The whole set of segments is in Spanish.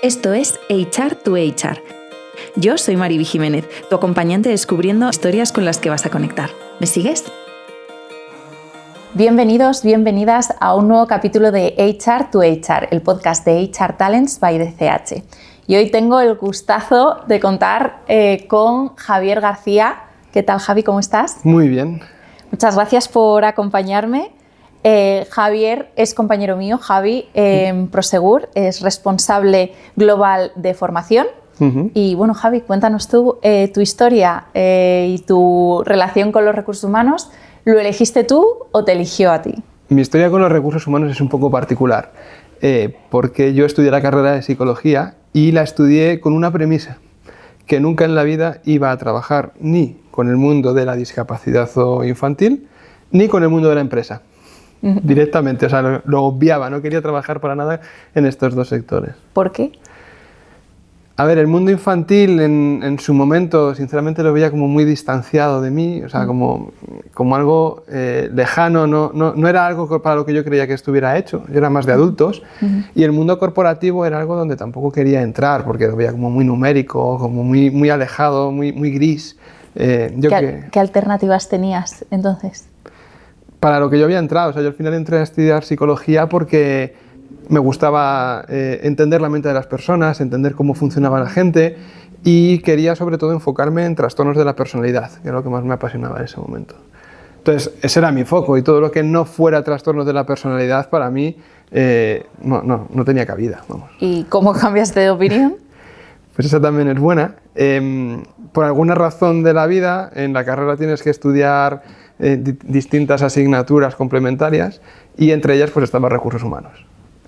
Esto es HR to HR. Yo soy Mariby Jiménez, tu acompañante descubriendo historias con las que vas a conectar. ¿Me sigues? Bienvenidos, bienvenidas a un nuevo capítulo de HR to HR, el podcast de HR Talents by DCH. Y hoy tengo el gustazo de contar con Javier García. ¿Qué tal, Javi? ¿Cómo estás? Muy bien. Muchas gracias por acompañarme. Javier es compañero mío, Javi, en Prosegur, es responsable global de formación. Y bueno, Javi, cuéntanos tú tu historia y tu relación con los recursos humanos. ¿Lo elegiste tú o te eligió a ti? Mi historia con los recursos humanos es un poco particular, porque yo estudié la carrera de psicología y la estudié con una premisa, que nunca en la vida iba a trabajar ni con el mundo de la discapacidad o infantil, ni con el mundo de la empresa. Directamente, o sea, lo obviaba, no quería trabajar para nada en estos dos sectores. ¿Por qué? A ver, el mundo infantil en su momento, sinceramente lo veía como muy distanciado de mí, o sea, como algo lejano, no era algo para lo que yo creía que estuviera hecho, yo era más de adultos, y el mundo corporativo era algo donde tampoco quería entrar, porque lo veía como muy numérico, como muy alejado, muy gris. ¿Qué alternativas tenías entonces? Para lo que yo había entrado, o sea, yo al final entré a estudiar psicología porque me gustaba entender la mente de las personas, entender cómo funcionaba la gente y quería sobre todo enfocarme en trastornos de la personalidad, que es lo que más me apasionaba en ese momento. Entonces, ese era mi foco y todo lo que no fuera trastornos de la personalidad para mí no tenía cabida. Vamos. ¿Y cómo cambiaste de opinión? Pues esa también es buena. Por alguna razón de la vida, en la carrera tienes que estudiar distintas asignaturas complementarias y entre ellas pues estaba recursos humanos.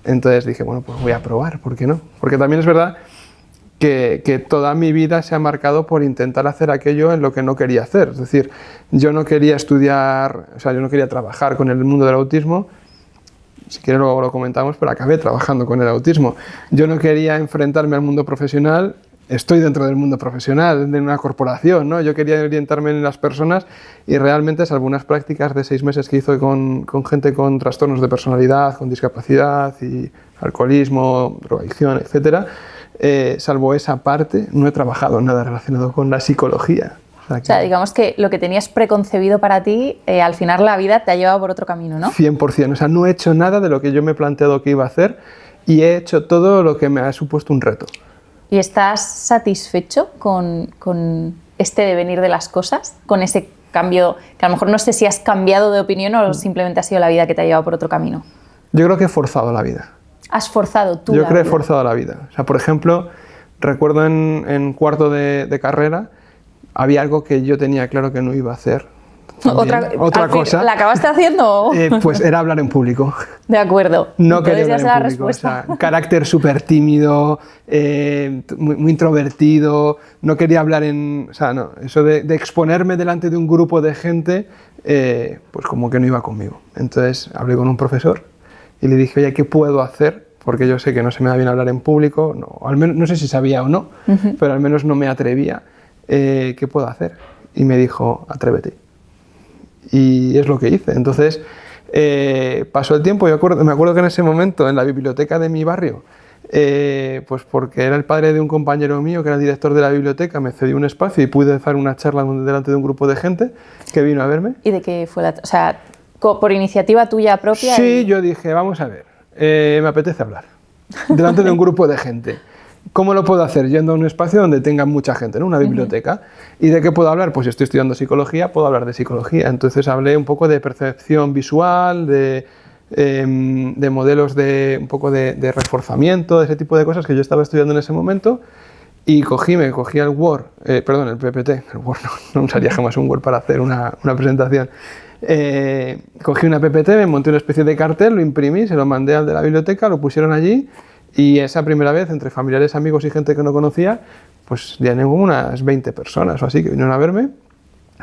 Entonces dije, bueno, pues voy a probar, ¿por qué no? Porque también es verdad que toda mi vida se ha marcado por intentar hacer aquello en lo que no quería hacer. Es decir, yo no quería estudiar, o sea, yo no quería trabajar con el mundo del autismo. Si quieres luego lo comentamos, pero acabé trabajando con el autismo. Yo no quería enfrentarme al mundo profesional. Estoy dentro del mundo profesional, de una corporación, ¿no? Yo quería orientarme en las personas y realmente, salvo unas prácticas de 6 meses que hice con gente con trastornos de personalidad, con discapacidad y alcoholismo, drogadicción, etc., salvo esa parte, no he trabajado nada relacionado con la psicología. O sea, digamos que lo que tenías preconcebido para ti, al final la vida te ha llevado por otro camino, ¿no? 100%, o sea, no he hecho nada de lo que yo me he planteado que iba a hacer y he hecho todo lo que me ha supuesto un reto. ¿Y estás satisfecho con este devenir de las cosas? ¿Con ese cambio? Que a lo mejor no sé si has cambiado de opinión o simplemente ha sido la vida que te ha llevado por otro camino. Yo creo que he forzado la vida. ¿Has forzado tú la vida? Yo creo que he forzado la vida. O sea, por ejemplo, recuerdo en cuarto de carrera, había algo que yo tenía claro que no iba a hacer. Otra cosa. ¿La acabaste haciendo? Pues era hablar en público. De acuerdo. No quería hablar en público. O sea, carácter súper tímido, muy introvertido. No quería hablar o sea, no. Eso de exponerme delante de un grupo de gente, pues como que no iba conmigo. Entonces hablé con un profesor y le dije, oye, ¿qué puedo hacer? Porque yo sé que no se me da bien hablar en público. No, al menos, no sé si sabía o no, pero al menos no me atrevía. ¿Qué puedo hacer? Y me dijo, atrévete. Y es lo que hice. Entonces pasó el tiempo y me acuerdo que en ese momento en la biblioteca de mi barrio, pues porque era el padre de un compañero mío que era el director de la biblioteca, me cedió un espacio y pude hacer una charla delante de un grupo de gente que vino a verme. ¿Y de qué fue o sea, por iniciativa tuya propia? Sí, yo dije, vamos a ver, me apetece hablar delante de un grupo de gente. ¿Cómo lo puedo hacer? Yendo a un espacio donde tenga mucha gente, ¿no? Una biblioteca. ¿Y de qué puedo hablar? Pues si estoy estudiando psicología, puedo hablar de psicología. Entonces hablé un poco de percepción visual, de modelos un poco de reforzamiento, de ese tipo de cosas que yo estaba estudiando en ese momento. Y me cogí el Word, el PPT, el Word no usaría jamás un Word para hacer una presentación. Cogí una PPT, me monté una especie de cartel, lo imprimí, se lo mandé al de la biblioteca, lo pusieron allí. Y esa primera vez, entre familiares, amigos y gente que no conocía, pues ya hubo unas 20 personas o así que vinieron a verme.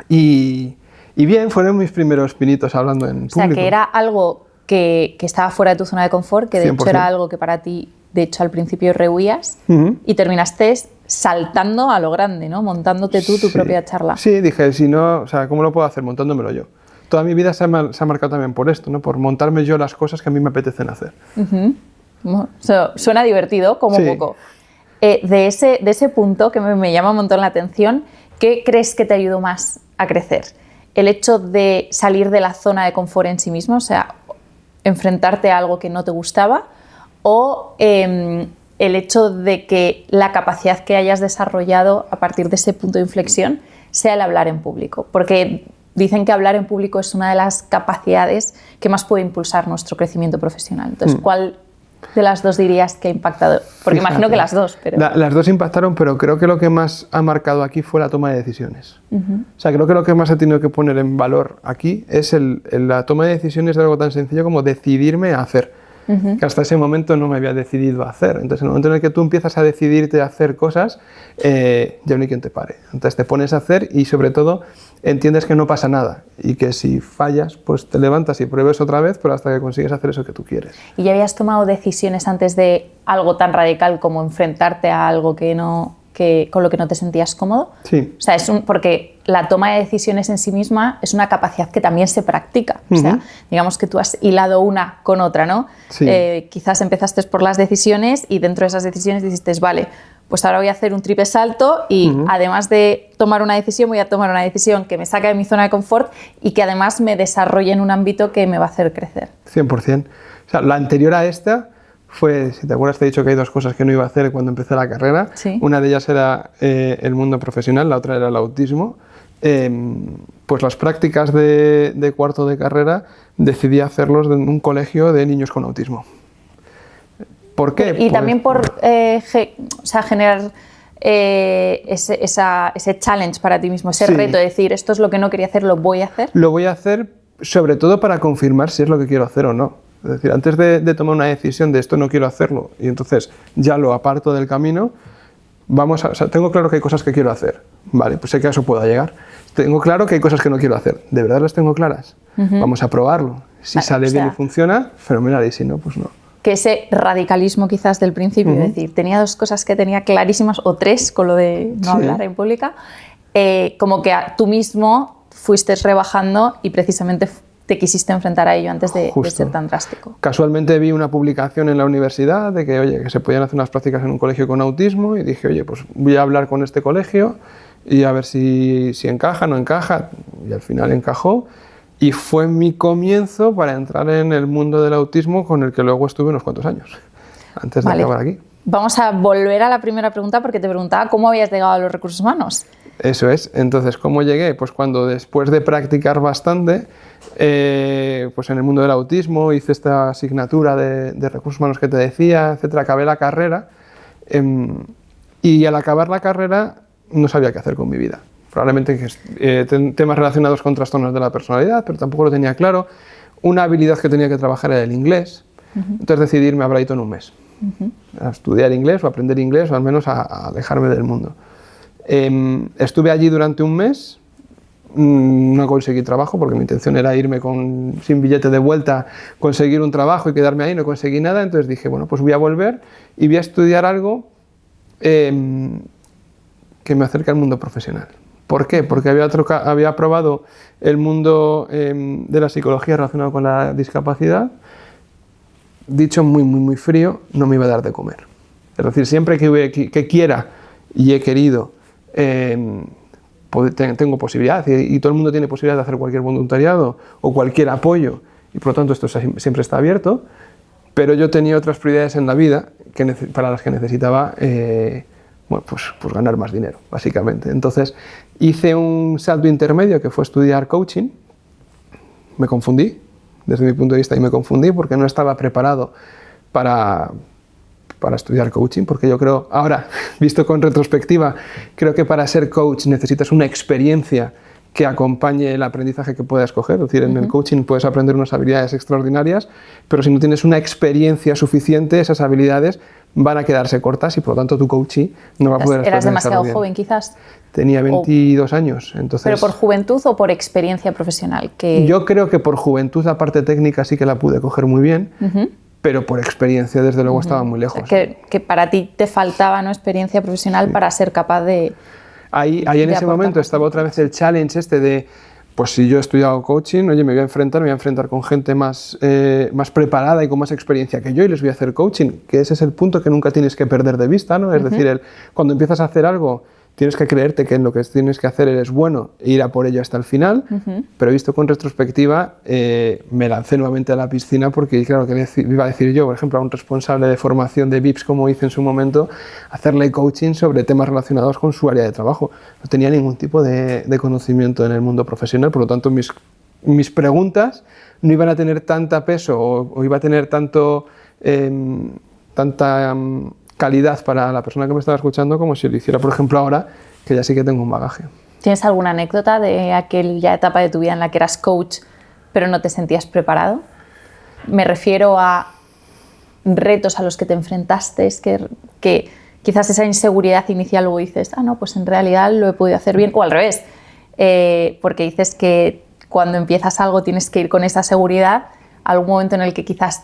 Y bien, fueron mis primeros pinitos hablando en público. O sea, que era algo que estaba fuera de tu zona de confort, que de 100%. Hecho era algo que para ti, de hecho, al principio rehuías, y terminaste saltando a lo grande, ¿no? Montándote tú tu propia charla. Sí, dije, si no, o sea, ¿cómo lo puedo hacer? Montándomelo yo. Toda mi vida se ha marcado también por esto, ¿no? Por montarme yo las cosas que a mí me apetecen hacer. Suena divertido, como poco. de ese punto que me llama un montón la atención, ¿qué crees que te ayudó más a crecer? ¿El hecho de salir de la zona de confort en sí mismo, o sea, enfrentarte a algo que no te gustaba, o el hecho de que la capacidad que hayas desarrollado a partir de ese punto de inflexión sea el hablar en público? Porque dicen que hablar en público es una de las capacidades que más puede impulsar nuestro crecimiento profesional. Entonces, ¿cuál de las dos dirías que ha impactado? Porque Fíjate, imagino que las dos, pero... Las dos impactaron, pero creo que lo que más ha marcado aquí fue la toma de decisiones. O sea, creo que lo que más he tenido que poner en valor aquí es la toma de decisiones de algo tan sencillo como decidirme a hacer. Que hasta ese momento no me había decidido a hacer. Entonces, en el momento en el que tú empiezas a decidirte a hacer cosas, ya no hay quien te pare. Entonces, te pones a hacer y, sobre todo, entiendes que no pasa nada y que si fallas, pues te levantas y pruebes otra vez, pero hasta que consigues hacer eso que tú quieres. ¿Y ya habías tomado decisiones antes de algo tan radical como enfrentarte a algo con lo que no te sentías cómodo? Sí. O sea, porque la toma de decisiones en sí misma es una capacidad que también se practica. O sea, digamos que tú has hilado una con otra, ¿no? Sí. Quizás empezaste por las decisiones y dentro de esas decisiones dijiste, vale, pues ahora voy a hacer un triple salto y además de tomar una decisión, voy a tomar una decisión que me saque de mi zona de confort y que además me desarrolle en un ámbito que me va a hacer crecer. 100%. O sea, la anterior a esta fue, si te acuerdas, te he dicho que hay dos cosas que no iba a hacer cuando empecé la carrera. Sí. Una de ellas era el mundo profesional, la otra era el autismo. Pues las prácticas de cuarto de carrera decidí hacerlos en un colegio de niños con autismo. ¿Por qué? Y pues, también por generar ese challenge para ti mismo, ese reto de decir, esto es lo que no quería hacer, lo voy a hacer. Lo voy a hacer sobre todo para confirmar si es lo que quiero hacer o no. Es decir, antes de tomar una decisión de esto no quiero hacerlo y entonces ya lo aparto del camino, tengo claro que hay cosas que quiero hacer. Vale, pues sé que a eso puedo llegar. Tengo claro que hay cosas que no quiero hacer. ¿De verdad las tengo claras? Vamos a probarlo. Si sale bien y funciona, fenomenal, y si no, pues no. Que ese radicalismo quizás del principio, es decir, tenía dos cosas que tenía clarísimas, o tres con lo de no hablar en pública, como que tú mismo fuiste rebajando y precisamente te quisiste enfrentar a ello antes de ser tan drástico. Casualmente vi una publicación en la universidad de que, oye, que se podían hacer unas prácticas en un colegio con autismo y dije, oye, pues voy a hablar con este colegio y a ver si encaja, no encaja, y al final encajó. Y fue mi comienzo para entrar en el mundo del autismo, con el que luego estuve unos cuantos años, antes de acabar aquí. Vamos a volver a la primera pregunta, porque te preguntaba cómo habías llegado a los recursos humanos. Eso es. Entonces, ¿cómo llegué? Pues cuando después de practicar bastante, pues en el mundo del autismo, hice esta asignatura de recursos humanos que te decía, etcétera, acabé la carrera, y al acabar la carrera no sabía qué hacer con mi vida. Probablemente temas relacionados con trastornos de la personalidad, pero tampoco lo tenía claro. Una habilidad que tenía que trabajar era el inglés. Entonces decidí irme a Brighton un mes, a estudiar inglés o aprender inglés, o al menos a alejarme del mundo. Estuve allí durante un mes, no conseguí trabajo porque mi intención era irme sin billete de vuelta, conseguir un trabajo y quedarme ahí, no conseguí nada. Entonces dije, bueno, pues voy a volver y voy a estudiar algo que me acerque al mundo profesional. ¿Por qué? Porque había probado el mundo de la psicología relacionado con la discapacidad. Dicho muy, muy, muy frío, no me iba a dar de comer. Es decir, siempre que quiera y he querido, tengo posibilidad, y todo el mundo tiene posibilidad de hacer cualquier voluntariado o cualquier apoyo, y por lo tanto esto siempre está abierto, pero yo tenía otras prioridades en la vida para las que necesitaba pues ganar más dinero, básicamente. Entonces hice un salto intermedio que fue estudiar coaching. Me confundí, desde mi punto de vista, y me confundí porque no estaba preparado para estudiar coaching, porque yo creo, ahora, visto con retrospectiva, creo que para ser coach necesitas una experiencia que acompañe el aprendizaje que puedas coger. Es decir, en el coaching puedes aprender unas habilidades extraordinarias, pero si no tienes una experiencia suficiente, esas habilidades van a quedarse cortas y por lo tanto tu coachee no va a poder... ¿Eras demasiado joven quizás? Tenía 22 años, entonces... ¿Pero por juventud o por experiencia profesional? Yo creo que por juventud la parte técnica sí que la pude coger muy bien, pero por experiencia desde luego estaba muy lejos. O sea, que para ti te faltaba, ¿no?, experiencia profesional para ser capaz de... Ahí en ese momento estaba otra vez el challenge de pues si yo he estudiado coaching, oye, me voy a enfrentar con gente más preparada y con más experiencia que yo y les voy a hacer coaching, que ese es el punto que nunca tienes que perder de vista, ¿no? Es decir, cuando empiezas a hacer algo, tienes que creerte que en lo que tienes que hacer eres bueno e ir a por ello hasta el final, pero visto con retrospectiva, me lancé nuevamente a la piscina porque, claro, que iba a decir yo, por ejemplo, a un responsable de formación de VIPs, como hice en su momento, hacerle coaching sobre temas relacionados con su área de trabajo. No tenía ningún tipo de conocimiento en el mundo profesional, por lo tanto, mis preguntas no iban a tener tanta peso o iba a tener tanta calidad para la persona que me estaba escuchando como si lo hiciera, por ejemplo, ahora, que ya sí que tengo un bagaje. ¿Tienes alguna anécdota de aquella etapa de tu vida en la que eras coach pero no te sentías preparado? Me refiero a retos a los que te enfrentaste, que quizás esa inseguridad inicial luego dices, no, pues en realidad lo he podido hacer bien, o al revés, porque dices que cuando empiezas algo tienes que ir con esa seguridad, algún momento en el que quizás...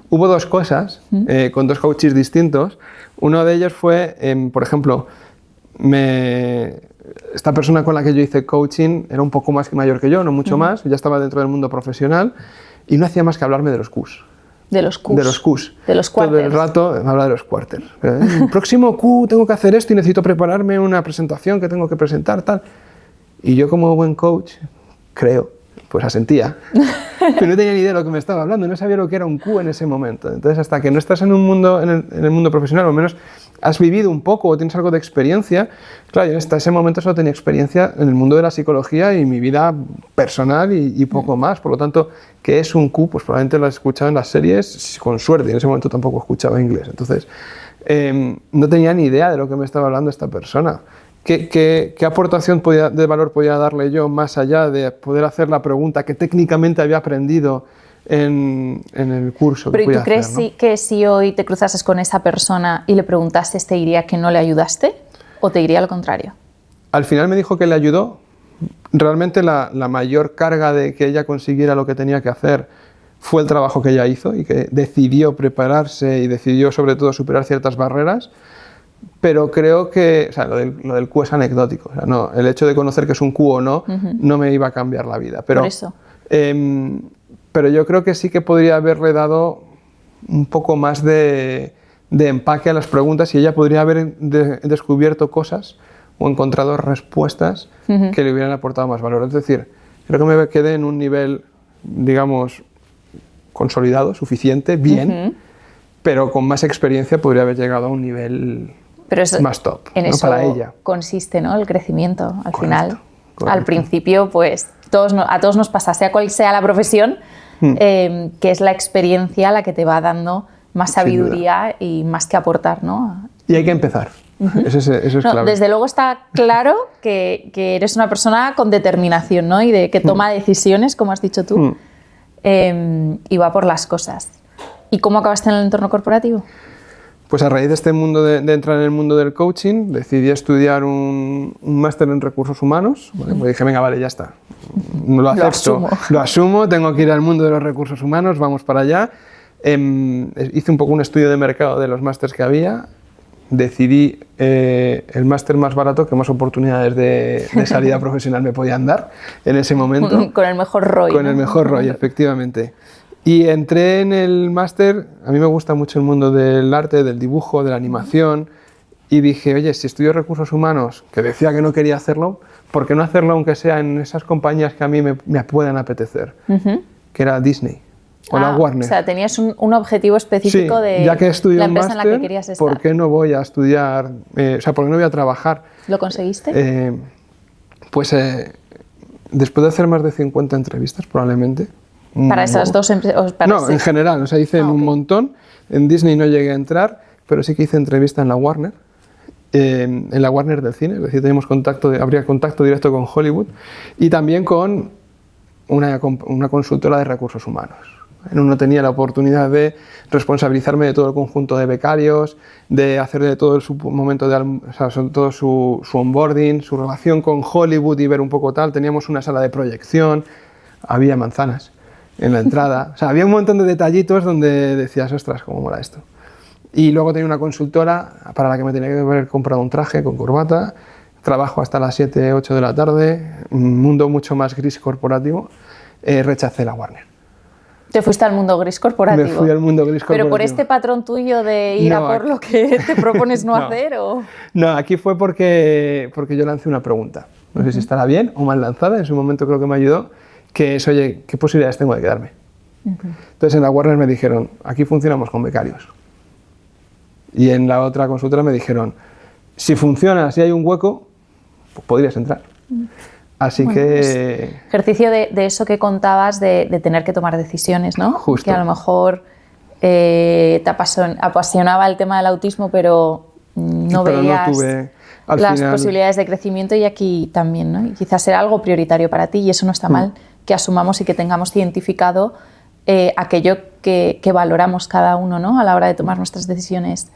Hubo dos cosas, con dos coaches distintos. Uno de ellos fue, por ejemplo, esta persona con la que yo hice coaching era un poco más mayor que yo, no mucho más, ya estaba dentro del mundo profesional y no hacía más que hablarme de los Qs. De los Qs. De los Qs. De los quarters. Todo el rato me hablaba de los quarters. El próximo Q tengo que hacer esto y necesito prepararme una presentación que tengo que presentar, tal. Y yo como buen coach, creo, pues asentía. Pero no tenía ni idea de lo que me estaba hablando, no sabía lo que era un Q en ese momento. Entonces, hasta que no estás en un mundo, en el mundo profesional, o al menos has vivido un poco o tienes algo de experiencia, claro, yo hasta ese momento solo tenía experiencia en el mundo de la psicología y mi vida personal y poco más. Por lo tanto, ¿qué es un Q? Pues probablemente lo he escuchado en las series con suerte, y en ese momento tampoco escuchaba inglés. Entonces, no tenía ni idea de lo que me estaba hablando esta persona. ¿Qué aportación de valor podía darle yo más allá de poder hacer la pregunta que técnicamente había aprendido en el curso? Pero ¿y tú crees que si hoy te cruzases con esa persona y le preguntases, te diría que no le ayudaste o te diría lo contrario? Al final me dijo que le ayudó. Realmente la mayor carga de que ella consiguiera lo que tenía que hacer fue el trabajo que ella hizo y que decidió prepararse y decidió sobre todo superar ciertas barreras. Pero creo que lo del Q es anecdótico. No, el hecho de conocer que es un Q o no, no me iba a cambiar la vida. Pero, por eso. Pero yo creo que sí que podría haberle dado un poco más de empaque a las preguntas y ella podría haber descubierto cosas o encontrado respuestas que le hubieran aportado más valor. Es decir, creo que me quedé en un nivel, digamos, consolidado, suficiente, bien, pero con más experiencia podría haber llegado a un nivel... Pero eso, más top, en ¿no? eso Para ella. Consiste, ¿no? El crecimiento, al Correcto, final. correcto. Al principio, pues a todos nos pasa, sea cual sea la profesión, que es la experiencia la que te va dando más sabiduría y más que aportar, ¿no? Y hay que empezar. Eso es clave. Desde luego está claro que eres una persona con determinación, ¿no? Y que toma decisiones, como has dicho tú, y va por las cosas. ¿Y cómo acabaste en el entorno corporativo? Pues a raíz de este mundo de entrar en el mundo del coaching, decidí estudiar un máster en recursos humanos. ¿Vale? Pues dije, venga, vale, ya está. Lo acepto, lo asumo, tengo que ir al mundo de los recursos humanos, vamos para allá. Hice un poco un estudio de mercado de los másters que había. Decidí el máster más barato que más oportunidades de salida profesional me podían dar en ese momento. Con el mejor ROI. Con el mejor ROI, efectivamente. Y entré en el máster, a mí me gusta mucho el mundo del arte, del dibujo, de la animación, y dije, oye, si estudio recursos humanos, que decía que no quería hacerlo, ¿por qué no hacerlo aunque sea en esas compañías que a mí me puedan apetecer? Que era Disney o la Warner. O sea, tenías un objetivo específico de ya que estudié la empresa máster, en la que querías estar. ¿por qué no voy a estudiar, ¿por qué no voy a trabajar? ¿Lo conseguiste? Después de hacer más de 50 entrevistas, probablemente. ¿Para esas dos empresas? No, en general, hice un montón. En Disney no llegué a entrar, pero sí que hice entrevista en la Warner, en la Warner del cine, es decir, teníamos habría contacto directo con Hollywood y también con una consultora de recursos humanos. En uno tenía la oportunidad de responsabilizarme de todo el conjunto de becarios, de hacer de todo su momento todo su onboarding, su relación con Hollywood y ver un poco tal. Teníamos una sala de proyección, había manzanas en la entrada. Había un montón de detallitos donde decías, ostras, cómo mola esto. Y luego tenía una consultora para la que me tenía que haber comprado un traje con corbata trabajo hasta las 7, 8 de la tarde, un mundo mucho más gris corporativo, rechacé la Warner. ¿Te fuiste al mundo gris corporativo? Me fui al mundo gris corporativo. ¿Pero por este patrón tuyo de ir a por lo que te propones no hacer? ¿O? No, aquí fue porque yo lancé una pregunta. No sé si estará bien o mal lanzada, en su momento creo que me ayudó, que es, oye, ¿qué posibilidades tengo de quedarme? Entonces en la Warner me dijeron, aquí funcionamos con becarios. Y en la otra consultora me dijeron, si funciona, si hay un hueco, pues podrías entrar. Así bueno, que... Pues, ejercicio de eso que contabas de tener que tomar decisiones, ¿no? Justo. Que a lo mejor te apasionaba el tema del autismo, pero no veías las posibilidades de crecimiento, y aquí también, ¿no? Y quizás era algo prioritario para ti, y eso no está mal, que asumamos y que tengamos identificado aquello que valoramos cada uno, ¿no? A la hora de tomar nuestras decisiones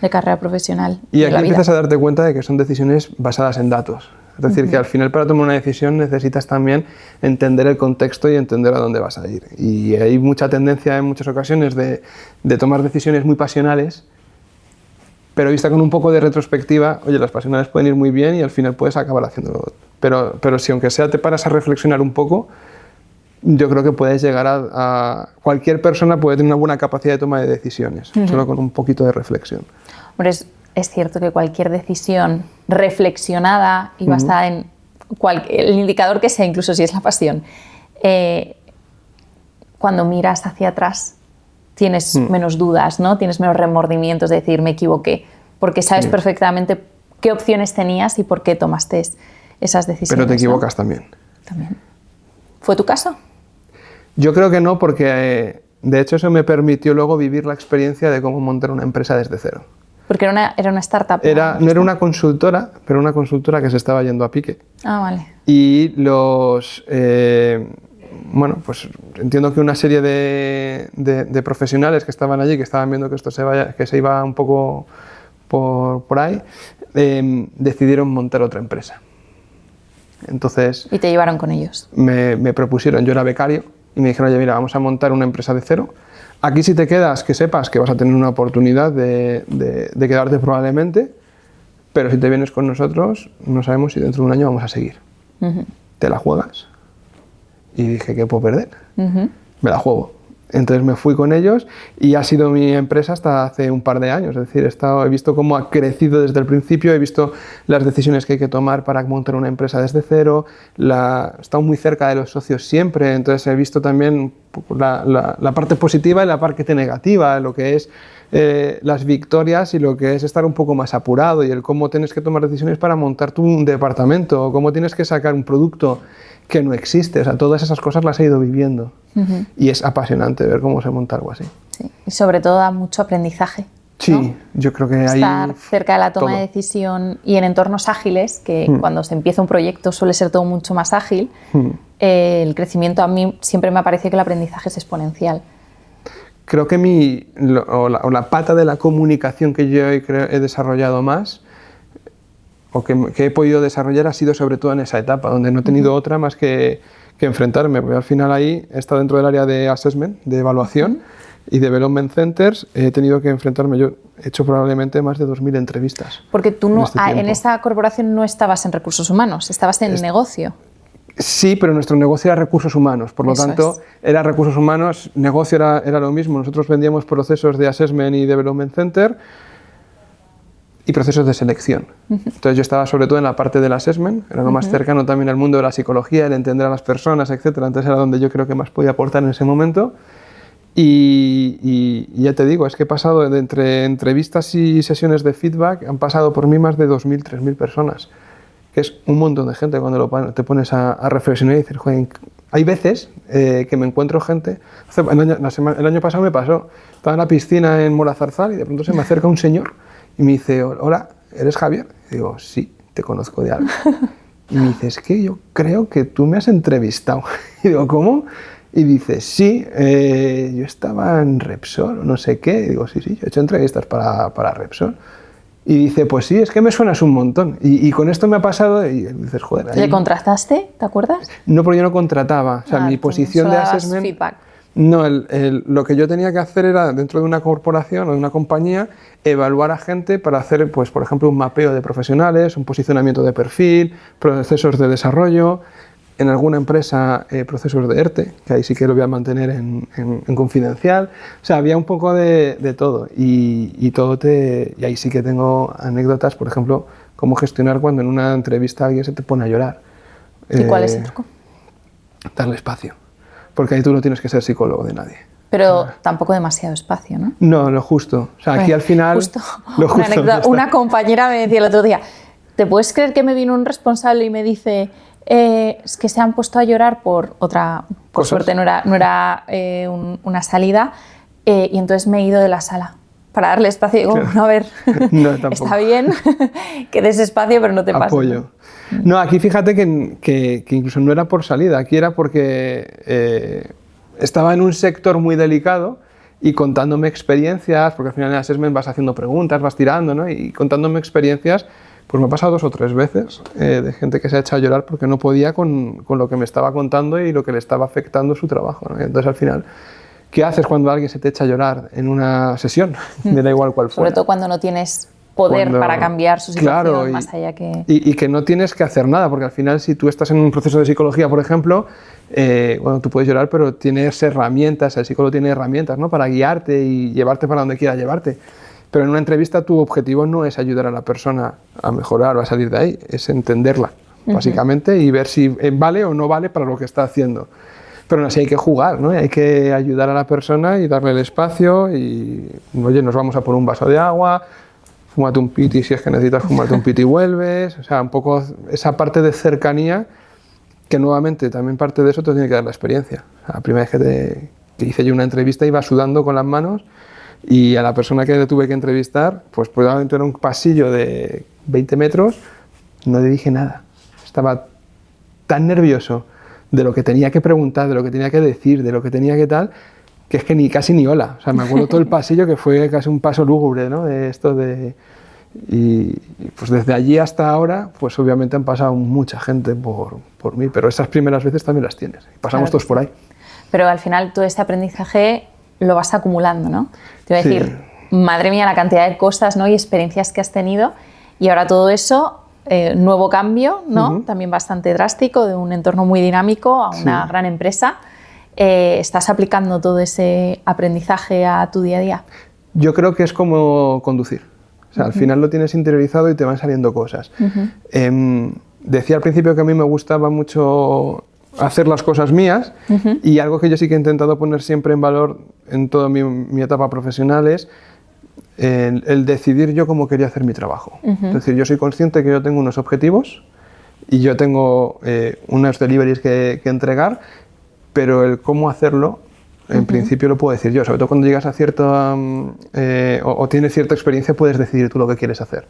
de carrera profesional. Y aquí empiezas a darte cuenta de que son decisiones basadas en datos. Es decir, que al final para tomar una decisión necesitas también entender el contexto y entender a dónde vas a ir. Y hay mucha tendencia en muchas ocasiones de tomar decisiones muy pasionales, pero vista con un poco de retrospectiva, oye, las pasionales pueden ir muy bien y al final puedes acabar haciéndolo. Pero si aunque sea te paras a reflexionar un poco, yo creo que puedes llegar a cualquier persona puede tener una buena capacidad de toma de decisiones, solo con un poquito de reflexión. Hombre, es cierto que cualquier decisión reflexionada y basada en el indicador que sea, incluso si es la pasión, cuando miras hacia atrás tienes menos dudas, ¿no? Tienes menos remordimientos de decir me equivoqué, porque sabes perfectamente qué opciones tenías y por qué tomaste esas decisiones. Pero te equivocas, ¿no? También. ¿Fue tu caso? Yo creo que no, porque de hecho eso me permitió luego vivir la experiencia de cómo montar una empresa desde cero. Porque era una startup. No era una consultora, pero una consultora que se estaba yendo a pique. Ah, vale. Y bueno, pues entiendo que una serie de profesionales que estaban allí, que estaban viendo que esto se iba un poco por ahí, decidieron montar otra empresa. Entonces... ¿Y te llevaron con ellos? Me propusieron, yo era becario, y me dijeron, oye, mira, vamos a montar una empresa de cero. Aquí si te quedas, que sepas que vas a tener una oportunidad de quedarte probablemente, pero si te vienes con nosotros, no sabemos si dentro de un año vamos a seguir. ¿Te la juegas? Y dije, ¿qué puedo perder? Me la juego. Entonces me fui con ellos y ha sido mi empresa hasta hace un par de años. Es decir, he visto cómo ha crecido desde el principio, he visto las decisiones que hay que tomar para montar una empresa desde cero, he estado muy cerca de los socios siempre, entonces he visto también la parte positiva y la parte negativa, lo que es las victorias y lo que es estar un poco más apurado y el cómo tienes que tomar decisiones para montar un departamento o cómo tienes que sacar un producto que no existe. O sea, todas esas cosas las he ido viviendo y es apasionante ver cómo se monta algo así. Sí. Y sobre todo da mucho aprendizaje. Sí, ¿no? Yo creo que estar cerca de la toma de decisión y en entornos ágiles, que cuando se empieza un proyecto suele ser todo mucho más ágil, el crecimiento a mí siempre me ha parecido que el aprendizaje es exponencial. Creo que la pata de la comunicación que yo he desarrollado más o que he podido desarrollar ha sido sobre todo en esa etapa, donde no he tenido otra más que enfrentarme, porque al final ahí he estado dentro del área de assessment, de evaluación y development centers, he tenido que enfrentarme, yo he hecho probablemente más de 2000 entrevistas. Porque tú en esa corporación no estabas en recursos humanos, estabas en negocio. Sí, pero nuestro negocio era recursos humanos, por lo tanto era recursos humanos, negocio era lo mismo, nosotros vendíamos procesos de assessment y development center y procesos de selección. Entonces yo estaba sobre todo en la parte del assessment, era lo más cercano también al mundo de la psicología, el entender a las personas, etc. Entonces era donde yo creo que más podía aportar en ese momento. Y ya te digo, es que he pasado entre entrevistas y sesiones de feedback, han pasado por mí más de 2.000, 3.000 personas, que es un montón de gente cuando te pones a reflexionar y dices, joder, hay veces que me encuentro gente, el año pasado me pasó, estaba en la piscina en Morazarzal y de pronto se me acerca un señor y me dice, hola, ¿eres Javier? Y digo, sí, te conozco de algo. Y me dice, es que yo creo que tú me has entrevistado. Y digo, ¿cómo? Y dice, sí, yo estaba en Repsol, no sé qué. Y digo, sí, yo he hecho entrevistas para Repsol. Y dice, pues sí, es que me suenas un montón. Y con esto me ha pasado y dices, joder. ¿Le contrataste? ¿Te acuerdas? No, porque yo no contrataba. O sea, mi posición de assessment... Feedback. No, lo que yo tenía que hacer era, dentro de una corporación o de una compañía, evaluar a gente para hacer, pues, por ejemplo, un mapeo de profesionales, un posicionamiento de perfil, procesos de desarrollo, en alguna empresa procesos de ERTE, que ahí sí que lo voy a mantener en confidencial. O sea, había un poco de todo y ahí sí que tengo anécdotas, por ejemplo, cómo gestionar cuando en una entrevista alguien se te pone a llorar. ¿Y cuál es el truco? Darle espacio, porque ahí tú no tienes que ser psicólogo de nadie. Pero tampoco demasiado espacio, ¿no? No, lo justo. O sea, aquí al final... Justo. Una anécdota, una compañera me decía el otro día, ¿te puedes creer que me vino un responsable y me dice... es que se han puesto a llorar por otra, por suerte no era una salida, y entonces me he ido de la sala para darle espacio y digo, Claro. bueno, a ver, No, está bien que des espacio, pero no te pases. Apoyo. No, aquí fíjate que incluso no era por salida, aquí era porque estaba en un sector muy delicado y contándome experiencias, porque al final en el assessment vas haciendo preguntas, vas tirando, ¿no? Y contándome experiencias. Pues me ha pasado 2 o 3 veces de gente que se ha echado a llorar porque no podía con lo que me estaba contando y lo que le estaba afectando su trabajo, ¿no? Entonces, al final, ¿qué haces cuando alguien se te echa a llorar en una sesión? Me da igual cuál fuera. Sobre todo cuando no tienes poder para cambiar su situación, claro, más allá que... Y que no tienes que hacer nada, porque al final, si tú estás en un proceso de psicología, por ejemplo, bueno, tú puedes llorar, pero tienes herramientas, el psicólogo tiene herramientas, ¿no? Para guiarte y llevarte para donde quiera llevarte. Pero en una entrevista tu objetivo no es ayudar a la persona a mejorar o a salir de ahí, es entenderla, básicamente, y ver si vale o no vale para lo que está haciendo. Pero aún así hay que jugar, ¿no? Hay que ayudar a la persona y darle el espacio y, oye, nos vamos a por un vaso de agua, fúmate un piti si es que necesitas fumarte un piti y vuelves. O sea, un poco esa parte de cercanía que nuevamente también parte de eso te tiene que dar la experiencia. O sea, la primera vez que hice yo una entrevista iba sudando con las manos. Y a la persona que le tuve que entrevistar, pues probablemente era un pasillo de 20 metros, no le dije nada. Estaba tan nervioso de lo que tenía que preguntar, de lo que tenía que decir, de lo que tenía que tal, que es que casi ni hola. O sea, me acuerdo todo el pasillo que fue casi un paso lúgubre, ¿no? De esto de... Y pues desde allí hasta ahora, pues obviamente han pasado mucha gente por mí, pero esas primeras veces también las tienes. Pasamos todos por ahí. Pero al final todo ese aprendizaje lo vas acumulando, ¿no? Te voy a decir, Sí. madre mía, la cantidad de cosas, ¿no? Y experiencias que has tenido, y ahora todo eso, nuevo cambio, ¿no? También bastante drástico, de un entorno muy dinámico a una gran empresa. ¿Estás aplicando todo ese aprendizaje a tu día a día? Yo creo que es como conducir. O sea, al final lo tienes interiorizado y te van saliendo cosas. Decía al principio que a mí me gustaba mucho hacer las cosas mías, y algo que yo sí que he intentado poner siempre en valor en toda mi etapa profesional es el decidir yo cómo quería hacer mi trabajo. Es decir, yo soy consciente que yo tengo unos objetivos y yo tengo unos deliveries que entregar, pero el cómo hacerlo, en principio lo puedo decir yo. Sobre todo cuando llegas a cierta o tienes cierta experiencia, puedes decidir tú lo que quieres hacer.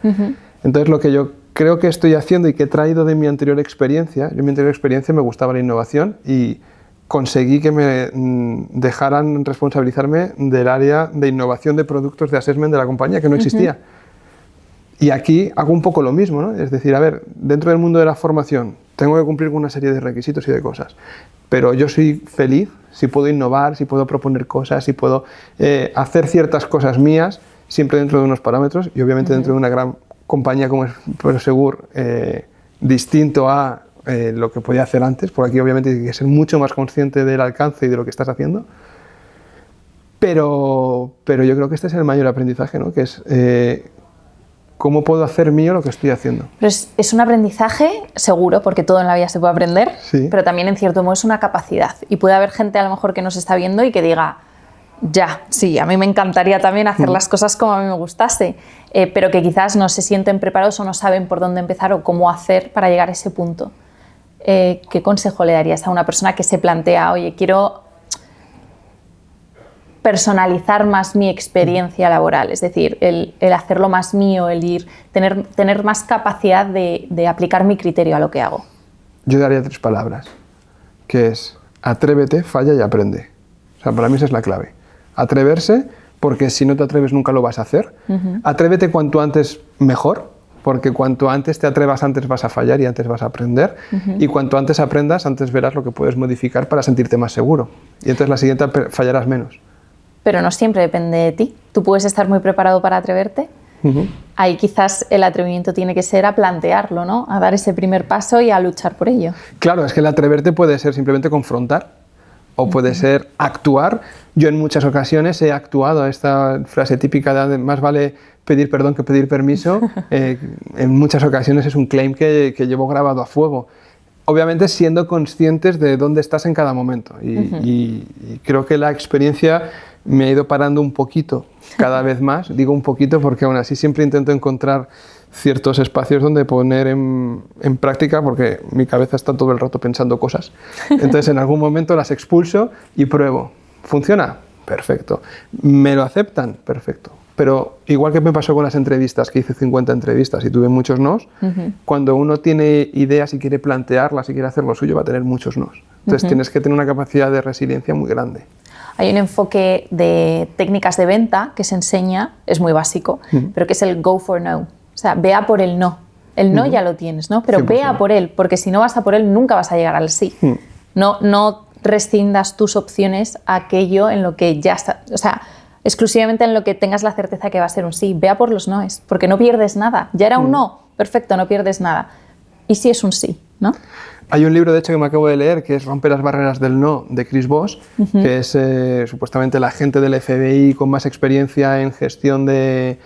Entonces, lo que yo creo que estoy haciendo y que he traído de mi anterior experiencia, en mi anterior experiencia me gustaba la innovación y conseguí que me dejaran responsabilizarme del área de innovación de productos de assessment de la compañía, que no existía. Y aquí hago un poco lo mismo, ¿no? Es decir, a ver, dentro del mundo de la formación tengo que cumplir con una serie de requisitos y de cosas, pero yo soy feliz si puedo innovar, si puedo proponer cosas, si puedo hacer ciertas cosas mías, siempre dentro de unos parámetros y obviamente dentro de una gran compañía como es Prosegur, distinto a lo que podía hacer antes, porque aquí obviamente hay que ser mucho más consciente del alcance y de lo que estás haciendo. Pero yo creo que este es el mayor aprendizaje, ¿no? Que es cómo puedo hacer mío lo que estoy haciendo. Pero es un aprendizaje seguro, porque todo en la vida se puede aprender, pero también en cierto modo es una capacidad. Y puede haber gente a lo mejor que nos está viendo y que diga, ya, sí, a mí me encantaría también hacer las cosas como a mí me gustase, pero que quizás no se sienten preparados o no saben por dónde empezar o cómo hacer para llegar a ese punto. ¿Qué consejo le darías a una persona que se plantea, oye, quiero personalizar más mi experiencia laboral? Es decir, el hacerlo más mío, el tener más capacidad de aplicar mi criterio a lo que hago. Yo daría 3 palabras, que es atrévete, falla y aprende. O sea, para mí esa es la clave. Atreverse, porque si no te atreves nunca lo vas a hacer. Atrévete cuanto antes mejor, porque cuanto antes te atrevas, antes vas a fallar y antes vas a aprender, y cuanto antes aprendas, antes verás lo que puedes modificar para sentirte más seguro, y entonces la siguiente fallarás menos. Pero no siempre depende de ti. Tú puedes estar muy preparado para atreverte. Ahí quizás el atrevimiento tiene que ser a plantearlo, ¿no? A dar ese primer paso y a luchar por ello. Claro, es que el atreverte puede ser simplemente confrontar o puede ser actuar. Yo en muchas ocasiones he actuado, esta frase típica de más vale pedir perdón que pedir permiso, en muchas ocasiones es un claim que llevo grabado a fuego. Obviamente siendo conscientes de dónde estás en cada momento y creo que la experiencia me ha ido parando un poquito cada vez más, digo un poquito porque aún así siempre intento encontrar ciertos espacios donde poner en práctica, porque mi cabeza está todo el rato pensando cosas. Entonces en algún momento las expulso y pruebo. ¿Funciona? Perfecto. ¿Me lo aceptan? Perfecto. Pero igual que me pasó con las entrevistas, que hice 50 entrevistas y tuve muchos nos, cuando uno tiene ideas y quiere plantearlas y quiere hacer lo suyo, va a tener muchos nos. Entonces tienes que tener una capacidad de resiliencia muy grande. Hay un enfoque de técnicas de venta que se enseña, es muy básico, pero que es el go for no. O sea, ve a por el no. El no ya lo tienes, ¿no? Pero 100%. Ve a por él, porque si no vas a por él, nunca vas a llegar al sí. No rescindas tus opciones a aquello en lo que ya está, o sea, exclusivamente en lo que tengas la certeza que va a ser un sí. Ve a por los noes, porque no pierdes nada. Ya era un no, perfecto, no pierdes nada. ¿Y si es un sí, no? Hay un libro, de hecho, que me acabo de leer, que es Rompe las barreras del no, de Chris Voss, que es supuestamente el agente del FBI con más experiencia en gestión de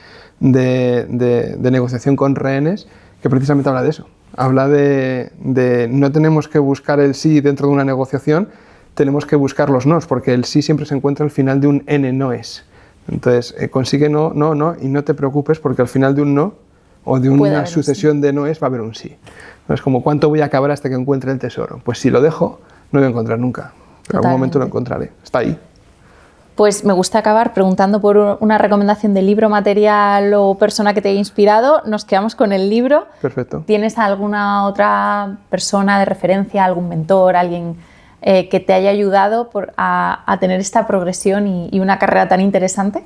negociación con rehenes, que precisamente habla de eso. Habla de no tenemos que buscar el sí dentro de una negociación, tenemos que buscar los nos, porque el sí siempre se encuentra al final de un N no es. Entonces, consigue no, y no te preocupes, porque al final de un no, o de una sucesión de noes, va a haber un sí. Es como, ¿cuánto voy a acabar hasta que encuentre el tesoro? Pues si lo dejo, no lo voy a encontrar nunca. Pero en algún momento lo encontraré. Está ahí. Pues me gusta acabar preguntando por una recomendación de libro, material o persona que te haya inspirado. Nos quedamos con el libro. Perfecto. ¿Tienes alguna otra persona de referencia, algún mentor, alguien que te haya ayudado a tener esta progresión y una carrera tan interesante?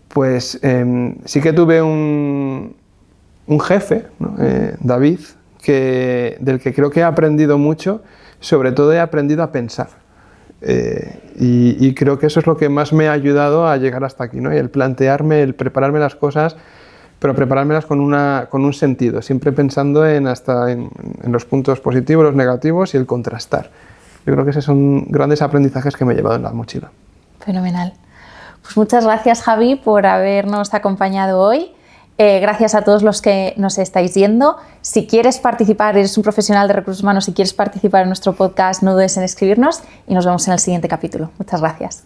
Pues sí que tuve un jefe, ¿no? David, del que creo que he aprendido mucho, sobre todo he aprendido a pensar. Y creo que eso es lo que más me ha ayudado a llegar hasta aquí, ¿no? Y el plantearme, el prepararme las cosas, pero preparármelas con un sentido, siempre pensando en los puntos positivos, los negativos y el contrastar. Yo creo que esos son grandes aprendizajes que me he llevado en la mochila. Fenomenal. Pues muchas gracias, Javi, por habernos acompañado hoy. Gracias a todos los que nos estáis viendo. Si quieres participar, eres un profesional de recursos humanos, si quieres participar en nuestro podcast, no dudes en escribirnos y nos vemos en el siguiente capítulo. Muchas gracias.